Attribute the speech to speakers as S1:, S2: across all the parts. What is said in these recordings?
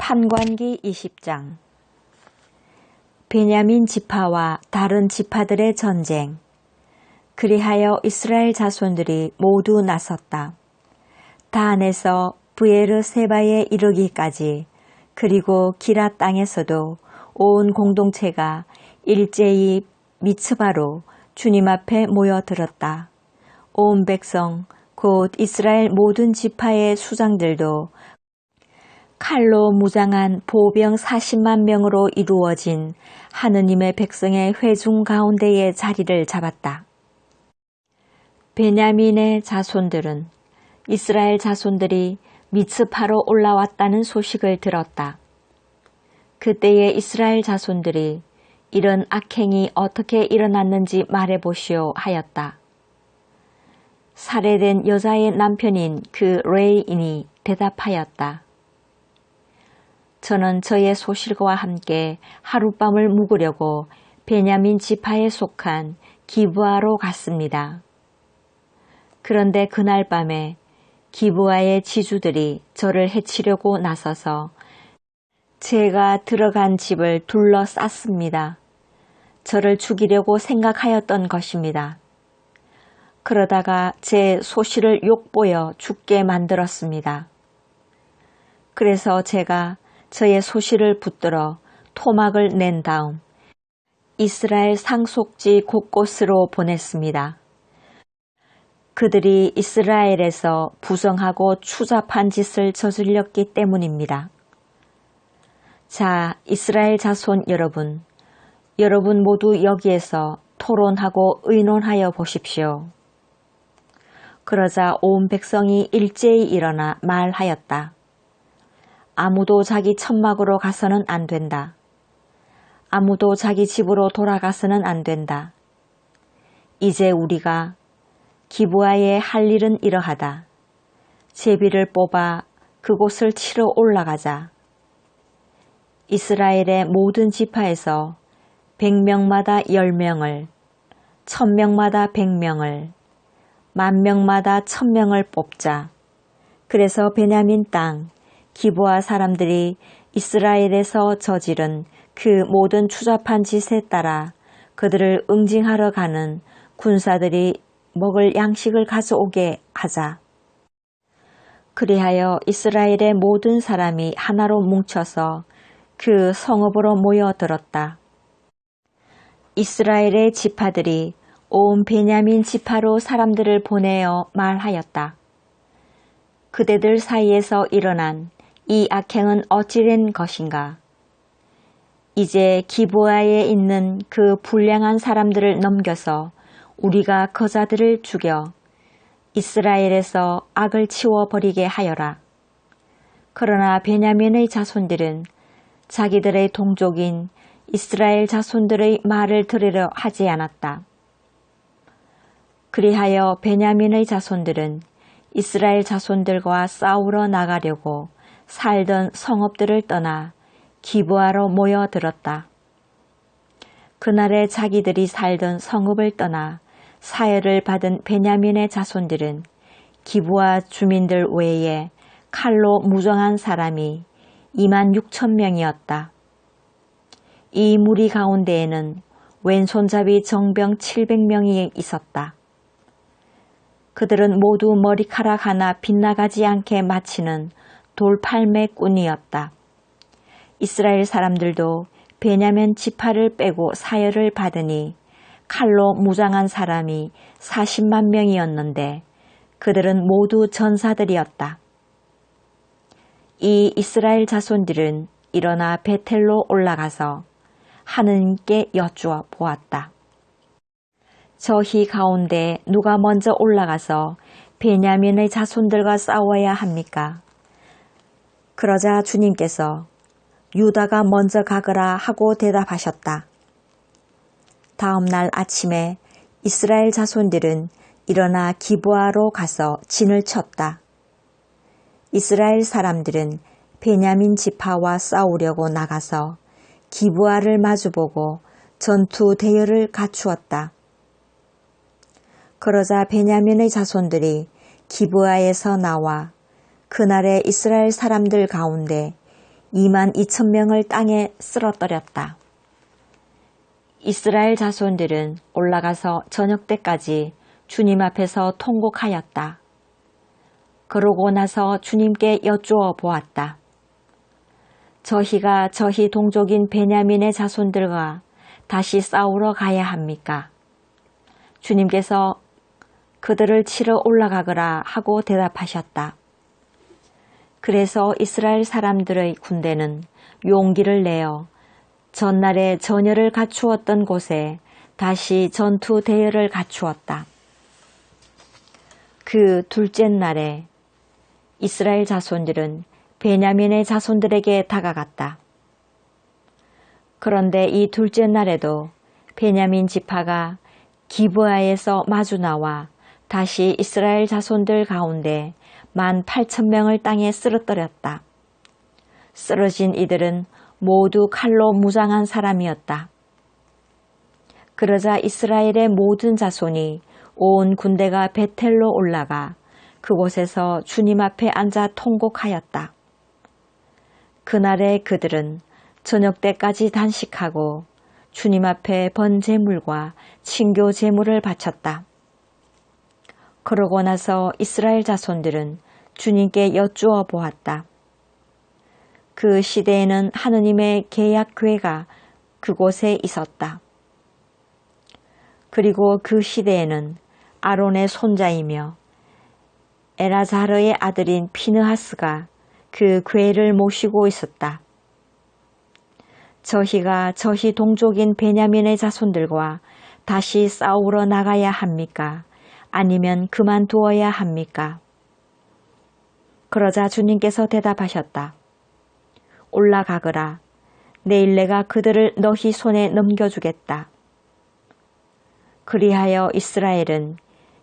S1: 판관기 20장. 베냐민 지파와 다른 지파들의 전쟁. 그리하여 이스라엘 자손들이 모두 나섰다. 다안에서 브에르세바에 이르기까지, 그리고 기라 땅에서도 온 공동체가 일제히 미츠바로 주님 앞에 모여들었다. 온 백성 곧 이스라엘 모든 지파의 수장들도 칼로 무장한 보병 40만 명으로 이루어진 하느님의 백성의 회중 가운데에 자리를 잡았다. 베냐민의 자손들은 이스라엘 자손들이 미츠파로 올라왔다는 소식을 들었다. 그때에 이스라엘 자손들이 이런 악행이 어떻게 일어났는지 말해보시오 하였다. 살해된 여자의 남편인 그 레인이 대답하였다. 저는 저의 소실과 함께 하룻밤을 묵으려고 베냐민 지파에 속한 기브아로 갔습니다. 그런데 그날 밤에 기브아의 지주들이 저를 해치려고 나서서 제가 들어간 집을 둘러쌌습니다. 저를 죽이려고 생각하였던 것입니다. 그러다가 제 소실을 욕보여 죽게 만들었습니다. 그래서 제가 저의 소실을 붙들어 토막을 낸 다음 이스라엘 상속지 곳곳으로 보냈습니다. 그들이 이스라엘에서 부정하고 추잡한 짓을 저질렀기 때문입니다. 자, 이스라엘 자손 여러분 모두 여기에서 토론하고 의논하여 보십시오. 그러자 온 백성이 일제히 일어나 말하였다. 아무도 자기 천막으로 가서는 안 된다. 아무도 자기 집으로 돌아가서는 안 된다. 이제 우리가 기브아에 할 일은 이러하다. 제비를 뽑아 그곳을 치러 올라가자. 이스라엘의 모든 지파에서 100명마다 10명을, 1000명마다 100명을, 10,000명마다 1000명을 뽑자. 그래서 베냐민 땅 기브아 사람들이 이스라엘에서 저지른 그 모든 추잡한 짓에 따라 그들을 응징하러 가는 군사들이 먹을 양식을 가져오게 하자. 그리하여 이스라엘의 모든 사람이 하나로 뭉쳐서 그 성읍으로 모여들었다. 이스라엘의 지파들이 온 베냐민 지파로 사람들을 보내어 말하였다. 그대들 사이에서 일어난 이 악행은 어찌된 것인가? 이제 기브아에 있는 그 불량한 사람들을 넘겨서 우리가 거자들을 죽여 이스라엘에서 악을 치워버리게 하여라. 그러나 베냐민의 자손들은 자기들의 동족인 이스라엘 자손들의 말을 들으려 하지 않았다. 그리하여 베냐민의 자손들은 이스라엘 자손들과 싸우러 나가려고 살던 성읍들을 떠나 기브아로 모여들었다. 그날에 자기들이 살던 성읍을 떠나 사열을 받은 베냐민의 자손들은 기브아 주민들 외에 칼로 무정한 사람이 26,000명이었다. 이 무리 가운데에는 왼손잡이 정병 700명이 있었다. 그들은 모두 머리카락 하나 빗나가지 않게 마치는 돌팔매꾼이었다. 이스라엘 사람들도 베냐민 지파를 빼고 사열을 받으니 칼로 무장한 사람이 40만 명이었는데 그들은 모두 전사들이었다. 이 이스라엘 자손들은 일어나 베텔로 올라가서 하느님께 여쭈어 보았다. 저희 가운데 누가 먼저 올라가서 베냐민의 자손들과 싸워야 합니까? 그러자 주님께서 유다가 먼저 가거라 하고 대답하셨다. 다음 날 아침에 이스라엘 자손들은 일어나 기브아로 가서 진을 쳤다. 이스라엘 사람들은 베냐민 지파와 싸우려고 나가서 기브아를 마주보고 전투 대열을 갖추었다. 그러자 베냐민의 자손들이 기브아에서 나와 그날에 이스라엘 사람들 가운데 22,000명을 땅에 쓰러뜨렸다. 이스라엘 자손들은 올라가서 저녁 때까지 주님 앞에서 통곡하였다. 그러고 나서 주님께 여쭈어 보았다. 저희가 저희 동족인 베냐민의 자손들과 다시 싸우러 가야 합니까? 주님께서 그들을 치러 올라가거라 하고 대답하셨다. 그래서 이스라엘 사람들의 군대는 용기를 내어 전날에 전열을 갖추었던 곳에 다시 전투 대열을 갖추었다. 그 둘째 날에 이스라엘 자손들은 베냐민의 자손들에게 다가갔다. 그런데 이 둘째 날에도 베냐민 지파가 기브아에서 마주 나와 다시 이스라엘 자손들 가운데 18,000명을 땅에 쓰러뜨렸다. 쓰러진 이들은 모두 칼로 무장한 사람이었다. 그러자 이스라엘의 모든 자손이 온 군대가 베텔로 올라가 그곳에서 주님 앞에 앉아 통곡하였다. 그날에 그들은 저녁 때까지 단식하고 주님 앞에 번제물과 친교 제물을 바쳤다. 그러고 나서 이스라엘 자손들은 주님께 여쭈어 보았다. 그 시대에는 하느님의 계약궤가 그곳에 있었다. 그리고 그 시대에는 아론의 손자이며 엘아자르의 아들인 피느하스가 그 궤를 모시고 있었다. 저희가 저희 동족인 베냐민의 자손들과 다시 싸우러 나가야 합니까? 아니면 그만두어야 합니까? 그러자 주님께서 대답하셨다. 올라가거라. 내일 내가 그들을 너희 손에 넘겨주겠다. 그리하여 이스라엘은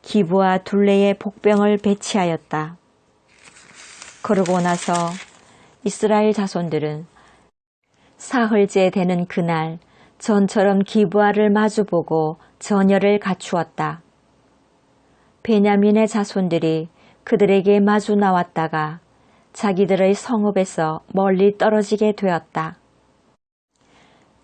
S1: 기브와 둘레에 복병을 배치하였다. 그러고 나서 이스라엘 자손들은 사흘째 되는 그날 전처럼 기브아를 마주보고 전열을 갖추었다. 베냐민의 자손들이 그들에게 마주 나왔다가 자기들의 성읍에서 멀리 떨어지게 되었다.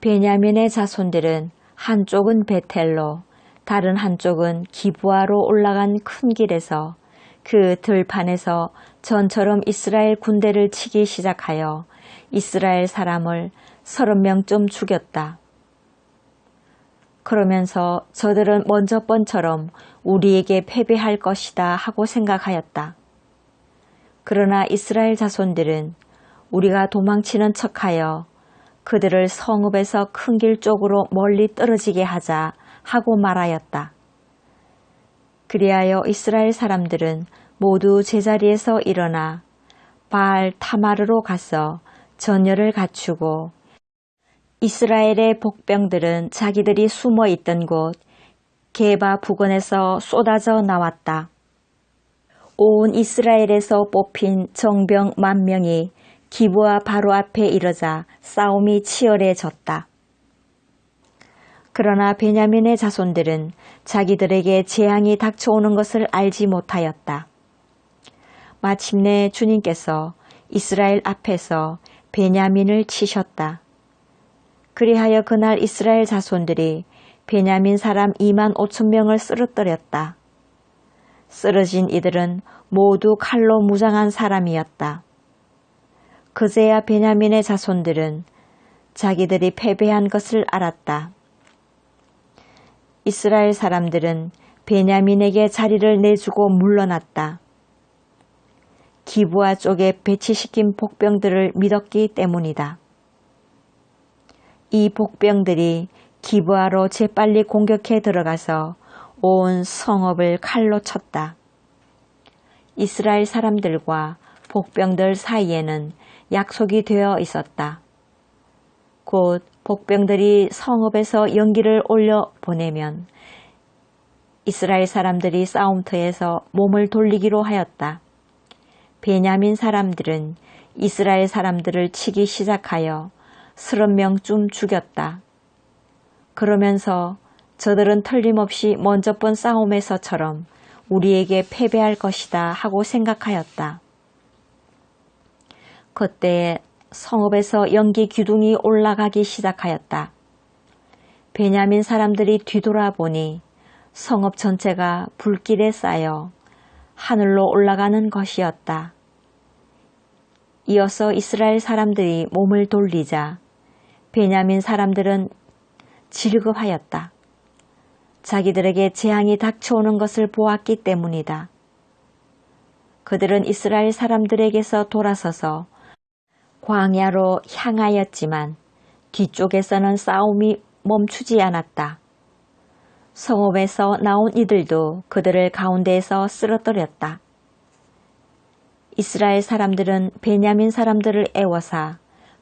S1: 베냐민의 자손들은 한쪽은 베텔로, 다른 한쪽은 기브아로 올라간 큰 길에서 그 들판에서 전처럼 이스라엘 군대를 치기 시작하여 이스라엘 사람을 30명쯤 죽였다. 그러면서 저들은 먼저 번처럼 우리에게 패배할 것이다 하고 생각하였다. 그러나 이스라엘 자손들은 우리가 도망치는 척하여 그들을 성읍에서 큰 길 쪽으로 멀리 떨어지게 하자 하고 말하였다. 그리하여 이스라엘 사람들은 모두 제자리에서 일어나 바알 타마르로 가서 전열을 갖추고 이스라엘의 복병들은 자기들이 숨어 있던 곳 게바 부근에서 쏟아져 나왔다. 온 이스라엘에서 뽑힌 정병 10,000명이 기브아 바로 앞에 이르자 싸움이 치열해졌다. 그러나 베냐민의 자손들은 자기들에게 재앙이 닥쳐오는 것을 알지 못하였다. 마침내 주님께서 이스라엘 앞에서 베냐민을 치셨다. 그리하여 그날 이스라엘 자손들이 베냐민 사람 25,000명을 쓰러뜨렸다. 쓰러진 이들은 모두 칼로 무장한 사람이었다. 그제야 베냐민의 자손들은 자기들이 패배한 것을 알았다. 이스라엘 사람들은 베냐민에게 자리를 내주고 물러났다. 기브아 쪽에 배치시킨 복병들을 믿었기 때문이다. 이 복병들이 기브아로 재빨리 공격해 들어가서 온 성읍을 칼로 쳤다. 이스라엘 사람들과 복병들 사이에는 약속이 되어 있었다. 곧 복병들이 성읍에서 연기를 올려 보내면 이스라엘 사람들이 싸움터에서 몸을 돌리기로 하였다. 베냐민 사람들은 이스라엘 사람들을 치기 시작하여 30명쯤 죽였다. 그러면서 저들은 틀림없이 먼저 본 싸움에서처럼 우리에게 패배할 것이다 하고 생각하였다. 그때 성읍에서 연기 기둥이 올라가기 시작하였다. 베냐민 사람들이 뒤돌아보니 성읍 전체가 불길에 쌓여 하늘로 올라가는 것이었다. 이어서 이스라엘 사람들이 몸을 돌리자 베냐민 사람들은 질급하였다. 자기들에게 재앙이 닥쳐오는 것을 보았기 때문이다. 그들은 이스라엘 사람들에게서 돌아서서 광야로 향하였지만 뒤쪽에서는 싸움이 멈추지 않았다. 성읍에서 나온 이들도 그들을 가운데에서 쓰러뜨렸다. 이스라엘 사람들은 베냐민 사람들을 애워사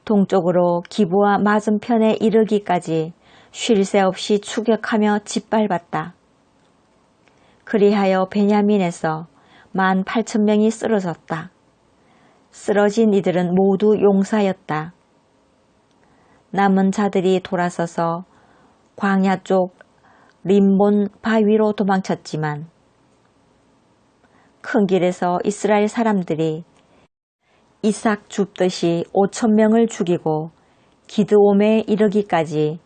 S1: 동쪽으로 기브와 맞은편에 이르기까지 쉴 새 없이 추격하며 짓밟았다. 그리하여 베냐민에서 18,000명이 쓰러졌다. 쓰러진 이들은 모두 용사였다. 남은 자들이 돌아서서 광야 쪽 림몬 바위로 도망쳤지만 큰 길에서 이스라엘 사람들이 이삭 줍듯이 5,000명을 죽이고 기드옴에 이르기까지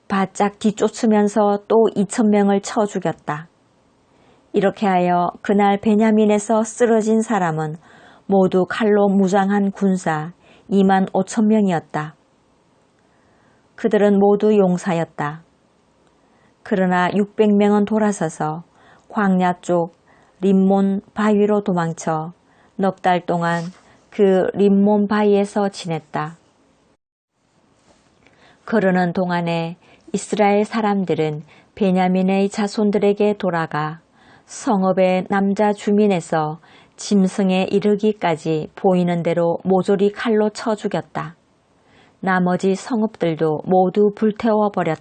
S1: 바짝 뒤쫓으면서 또 2,000명을 쳐 죽였다. 이렇게 하여 그날 베냐민에서 쓰러진 사람은 모두 칼로 무장한 군사 25,000명이었다. 그들은 모두 용사였다. 그러나 600명은 돌아서서 광야 쪽 림몬 바위로 도망쳐 넉 달 동안 그 림몬 바위에서 지냈다. 그러는 동안에 이스라엘 사람들은 베냐민의 자손들에게 돌아가 성읍의 남자 주민에서 짐승에 이르기까지 보이는 대로 모조리 칼로 쳐 죽였다. 나머지 성읍들도 모두 불태워 버렸다.